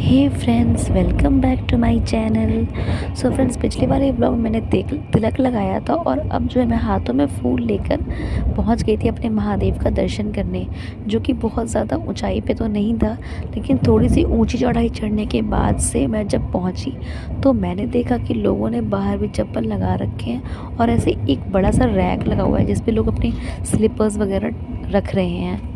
Hey friends, welcome back to my channel. So friends, पिछले वाले blog में मैंने तिलक लगाया था और अब जो है मैं हाथों में फूल लेकर पहुंच गई थी अपने महादेव का दर्शन करने, जो कि बहुत ज़्यादा ऊंचाई पे तो नहीं था, लेकिन थोड़ी सी ऊंची चढ़ाई चढ़ने के बाद से मैं जब पहुंची तो मैंने देखा कि लोगों ने बाहर भी चप्पल लगा रखे हैं और ऐसे एक बड़ा सा रैक लगा हुआ है जिस पे लोग अपने स्लीपर्स वगैरह रख रहे हैं।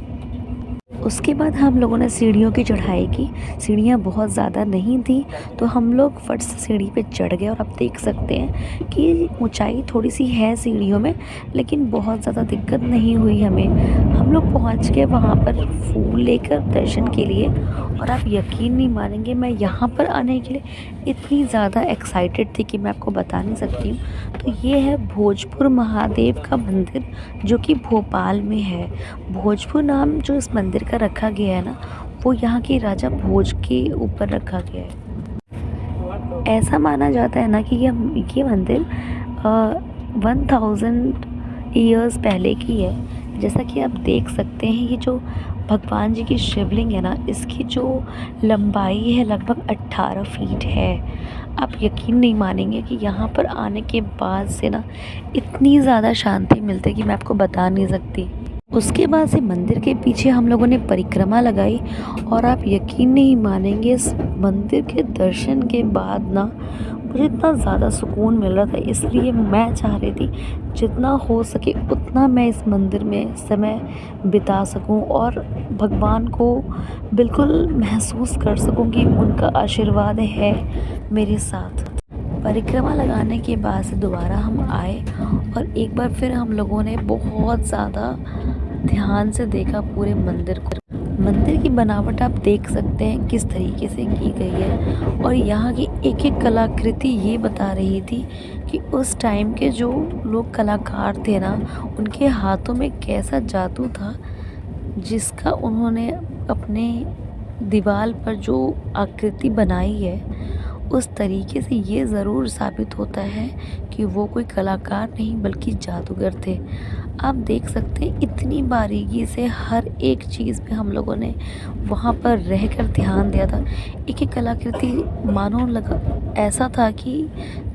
उसके बाद हम लोगों ने सीढ़ियों की चढ़ाई की। सीढ़ियाँ बहुत ज़्यादा नहीं थी, तो हम लोग फट से सीढ़ी पे चढ़ गए और आप देख सकते हैं कि ऊंचाई थोड़ी सी है सीढ़ियों में, लेकिन बहुत ज़्यादा दिक्कत नहीं हुई हमें। हम लोग पहुंच गए वहाँ पर फूल लेकर दर्शन के लिए, और आप यकीन नहीं मानेंगे, मैं यहाँ पर आने के लिए इतनी ज़्यादा एक्साइटेड थी कि मैं आपको बता नहीं सकती हूँ। तो ये है भोजपुर महादेव का मंदिर, जो कि भोपाल में है। भोजपुर नाम जो इस मंदिर का रखा गया है ना, वो यहाँ के राजा भोज के ऊपर रखा गया है। ऐसा माना जाता है ना कि ये मंदिर 1000 ईयर्स पहले की है। जैसा कि आप देख सकते हैं, ये जो भगवान जी की शिवलिंग है ना, इसकी जो लंबाई है लगभग 18 फीट है। आप यकीन नहीं मानेंगे कि यहाँ पर आने के बाद से ना इतनी ज़्यादा शांति मिलती है कि मैं आपको बता नहीं सकती। उसके बाद से मंदिर के पीछे हम लोगों ने परिक्रमा लगाई, और आप यकीन नहीं मानेंगे, इस मंदिर के दर्शन के बाद ना मुझे इतना ज़्यादा सुकून मिल रहा था। इसलिए मैं चाह रही थी जितना हो सके उतना मैं इस मंदिर में समय बिता सकूं और भगवान को बिल्कुल महसूस कर सकूं कि उनका आशीर्वाद है मेरे साथ। परिक्रमा लगाने के बाद से दोबारा हम आए और एक बार फिर हम लोगों ने बहुत ज़्यादा ध्यान से देखा पूरे मंदिर को। मंदिर की बनावट आप देख सकते हैं किस तरीके से की गई है, और यहाँ की एक एक कलाकृति ये बता रही थी कि उस टाइम के जो लोग कलाकार थे ना, उनके हाथों में कैसा जादू था, जिसका उन्होंने अपने दीवार पर जो आकृति बनाई है, उस तरीके से ये ज़रूर साबित होता है कि वो कोई कलाकार नहीं बल्कि जादूगर थे। आप देख सकते हैं इतनी बारीकी से हर एक चीज़ पे हम लोगों ने वहाँ पर रहकर ध्यान दिया था। एक एक कलाकृति मानो लगा ऐसा था कि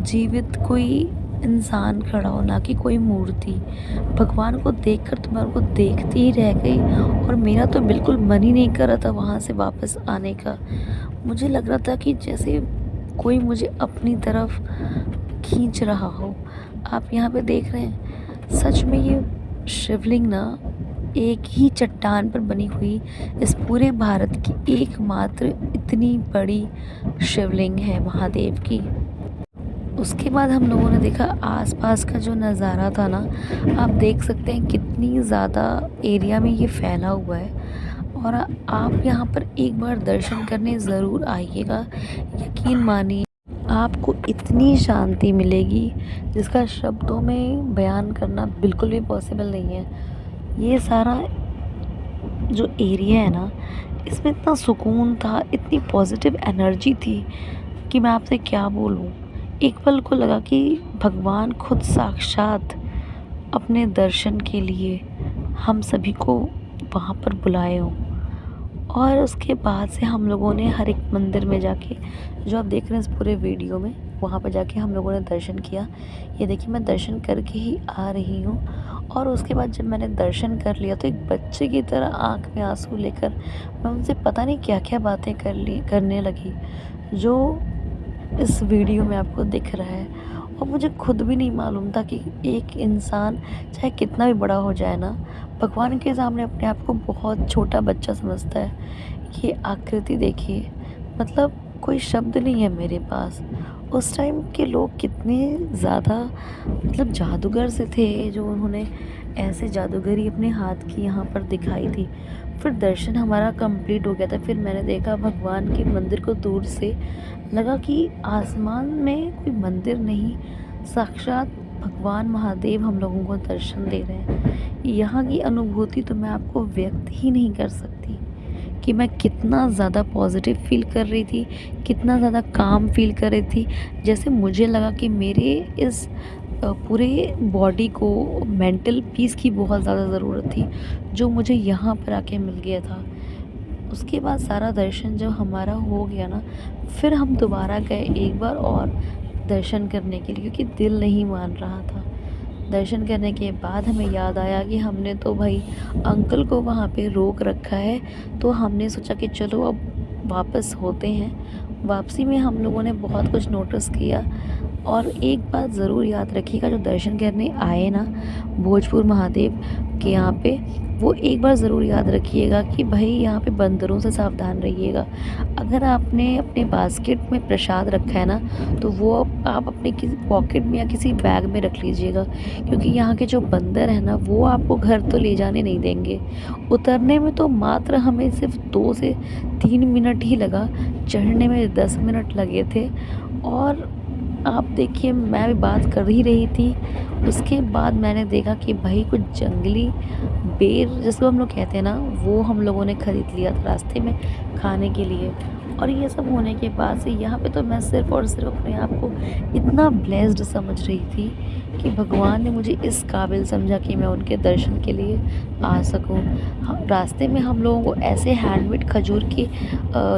जीवित कोई इंसान खड़ा हो, ना कि कोई मूर्ति। भगवान को देखकर तो मैं उनको देखती ही रह गई, और मेरा तो बिल्कुल मन ही नहीं कर रहा था वहाँ से वापस आने का। मुझे लग रहा था कि जैसे कोई मुझे अपनी तरफ खींच रहा हो। आप यहाँ पे देख रहे हैं, सच में ये शिवलिंग ना एक ही चट्टान पर बनी हुई इस पूरे भारत की एकमात्र इतनी बड़ी शिवलिंग है महादेव की। उसके बाद हम लोगों ने देखा आसपास का जो नज़ारा था ना, आप देख सकते हैं कितनी ज़्यादा एरिया में ये फैला हुआ है, और आप यहाँ पर एक बार दर्शन करने ज़रूर आइएगा। यकीन मानिए, आपको इतनी शांति मिलेगी जिसका शब्दों में बयान करना बिल्कुल भी पॉसिबल नहीं है। ये सारा जो एरिया है ना, इसमें इतना सुकून था, इतनी पॉजिटिव एनर्जी थी कि मैं आपसे क्या बोलूँ। एक पल को लगा कि भगवान खुद साक्षात अपने दर्शन के लिए हम सभी को वहाँ पर बुलाए हों। और उसके बाद से हम लोगों ने हर एक मंदिर में जाके, जो आप देख रहे हैं इस पूरे वीडियो में, वहाँ पर जाके हम लोगों ने दर्शन किया। ये देखिए, मैं दर्शन करके ही आ रही हूँ। और उसके बाद जब मैंने दर्शन कर लिया तो एक बच्चे की तरह आँख में आंसू लेकर मैं उनसे पता नहीं क्या क्या बातें करने लगी, जो इस वीडियो में आपको दिख रहा है। और मुझे खुद भी नहीं मालूम था कि एक इंसान चाहे कितना भी बड़ा हो जाए ना, भगवान के सामने अपने आप को बहुत छोटा बच्चा समझता है। ये आकृति देखिए, मतलब कोई शब्द नहीं है मेरे पास। उस टाइम के लोग कितने ज़्यादा मतलब जादूगर से थे, जो उन्होंने ऐसे जादूगरी अपने हाथ की यहाँ पर दिखाई थी। फिर दर्शन हमारा कंप्लीट हो गया था। फिर मैंने देखा भगवान के मंदिर को दूर से, लगा कि आसमान में कोई मंदिर नहीं, साक्षात भगवान महादेव हम लोगों को दर्शन दे रहे हैं। यहाँ की अनुभूति तो मैं आपको व्यक्त ही नहीं कर सकती कि मैं कितना ज़्यादा पॉजिटिव फील कर रही थी, कितना ज़्यादा काम फील कर रही थी। जैसे मुझे लगा कि मेरे इस पूरे बॉडी को मेंटल पीस की बहुत ज़्यादा ज़रूरत थी, जो मुझे यहाँ पर आके मिल गया था। उसके बाद सारा दर्शन जब हमारा हो गया ना, फिर हम दोबारा गए एक बार और दर्शन करने के लिए, क्योंकि दिल नहीं मान रहा था। दर्शन करने के बाद हमें याद आया कि हमने तो भाई अंकल को वहाँ पे रोक रखा है, तो हमने सोचा कि चलो अब वापस होते हैं। वापसी में हम लोगों ने बहुत कुछ नोटिस किया। और एक बात ज़रूर याद रखिएगा, जो दर्शन करने आए ना भोजपुर महादेव के यहाँ पे, वो एक बार ज़रूर याद रखिएगा कि भाई यहाँ पे बंदरों से सावधान रहिएगा। अगर आपने अपने बास्केट में प्रसाद रखा है ना, तो वो आप अपने किसी पॉकेट में या किसी बैग में रख लीजिएगा, क्योंकि यहाँ के जो बंदर हैं ना, वो आपको घर तो ले जाने नहीं देंगे। उतरने में तो मात्र हमें सिर्फ 2 से 3 मिनट ही लगा, चढ़ने में 10 मिनट लगे थे। और आप देखिए, मैं भी बात कर ही रही थी, उसके बाद मैंने देखा कि भाई कुछ जंगली बेर जिसको हम लोग कहते हैं ना, वो हम लोगों ने ख़रीद लिया था रास्ते में खाने के लिए। और ये सब होने के बाद से यहाँ पे तो मैं सिर्फ़ और सिर्फ़ अपने आप को इतना ब्लेस्ड समझ रही थी कि भगवान ने मुझे इस काबिल समझा कि मैं उनके दर्शन के लिए आ सकूँ। रास्ते में हम लोगों को ऐसे हैंडमेड खजूर की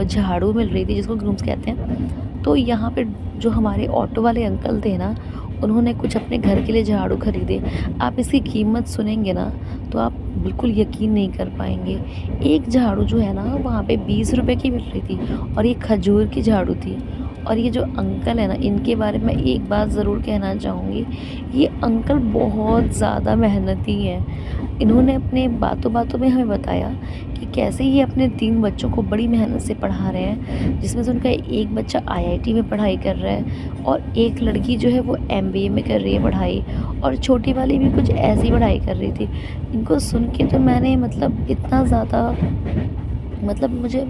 झाड़ू मिल रही थी, जिसको ग्रूम्स कहते हैं। तो यहाँ पे जो हमारे ऑटो वाले अंकल थे ना, उन्होंने कुछ अपने घर के लिए झाड़ू खरीदे। आप इसकी कीमत सुनेंगे ना, तो आप बिल्कुल यकीन नहीं कर पाएंगे। एक झाड़ू जो है ना, वहाँ पे 20 रुपए की मिल रही थी, और ये खजूर की झाड़ू थी। और ये जो अंकल है ना, इनके बारे में एक बात ज़रूर कहना चाहूँगी, ये अंकल बहुत ज़्यादा मेहनती हैं। इन्होंने अपने बातों बातों में हमें बताया कि कैसे ये अपने 3 बच्चों को बड़ी मेहनत से पढ़ा रहे हैं, जिसमें से उनका एक बच्चा आईआईटी में पढ़ाई कर रहा है, और एक लड़की जो है वो एमबीए में कर रही है पढ़ाई, और छोटी वाली भी कुछ ऐसी पढ़ाई कर रही थी। इनको सुन के तो मैंने मतलब इतना ज़्यादा, मतलब मुझे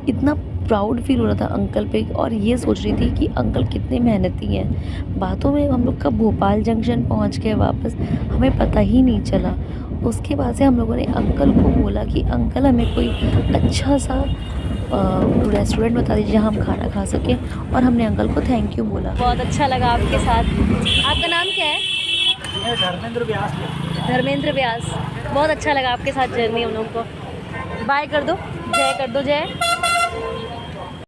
इतना प्राउड फ़ील हो रहा था अंकल पे, और ये सोच रही थी कि अंकल कितने मेहनती हैं। बातों में हम लोग कब भोपाल जंक्शन पहुंच गए वापस, हमें पता ही नहीं चला। उसके बाद से हम लोगों ने अंकल को बोला कि अंकल हमें कोई अच्छा सा रेस्टोरेंट बता दीजिए जहाँ हम खाना खा सकें, और हमने अंकल को थैंक यू बोला। बहुत अच्छा लगा आपके साथ। आपका नाम क्या है? धर्मेंद्र व्यास। धर्मेंद्र व्यास। बहुत अच्छा लगा आपके साथ जर्नी हम लोग को। बाय कर दो, जय कर दो, जय।